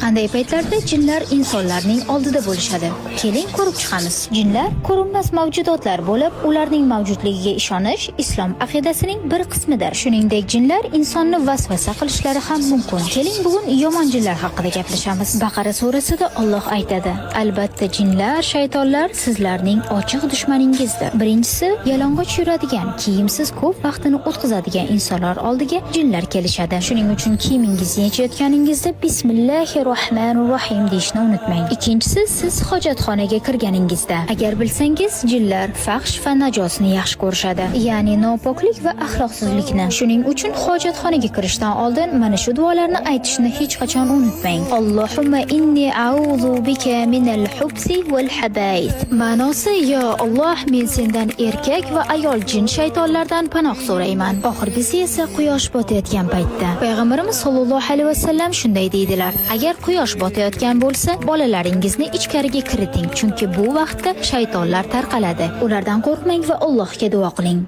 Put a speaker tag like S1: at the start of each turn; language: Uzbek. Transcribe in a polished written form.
S1: Qanday paytlarda jinlar insonlarning oldida bo'lishadi? Keling ko'rib chiqamiz. Jinlar ko'rinmas mavjudotlar bo'lib, ularning mavjudligiga ishonish islom aqidasining bir qismidir. Shuningdek, jinlar insonni vasvasa qilishlari ham mumkin. Keling bugun yomon jinlar haqida gaplashamiz. Baqara surasida Alloh aytadi: "Albatta jinlar, shaytonlar sizlarning ochiq dushmaningizdir." Birinchisi, yalang'och yuradigan, kiyimsiz ko'p vaqtini o'tkazadigan insonlar oldiga jinlar kelishadi. Shuning uchun kiyimingizni yechayotganingizda Bismillahirrohmanirrohim deyishni unutmang. Ikkinchisi, siz hojatxonaga kirganingizda, agar bilsangiz, jinlar fahsh va najosni yaxshi ko'rishadi, ya'ni nopoklik va axloqsizlikni. Shuning uchun hojatxonaga kirishdan oldin mana shu duolarni aytishni hech qachon unutmang. Allohumma inni a'udhu bika minal hubsi wal habayth. Ma'nosi: yo Alloh, men sendan erkak va ayol jin shaytonlardan panoh so'rayman. Oxirgisi esa quyosh botayotgan paytda. Payg'ambarimiz sollallohu alayhi vasallam shunday deydilar: agar quyosh botayotgan bo'lsa, bolalaringizni ichkariga kiriting, chunki bu vaqtda shaytonlar tarqaladi. Ulardan qo'rqmang va Allohga duo qiling.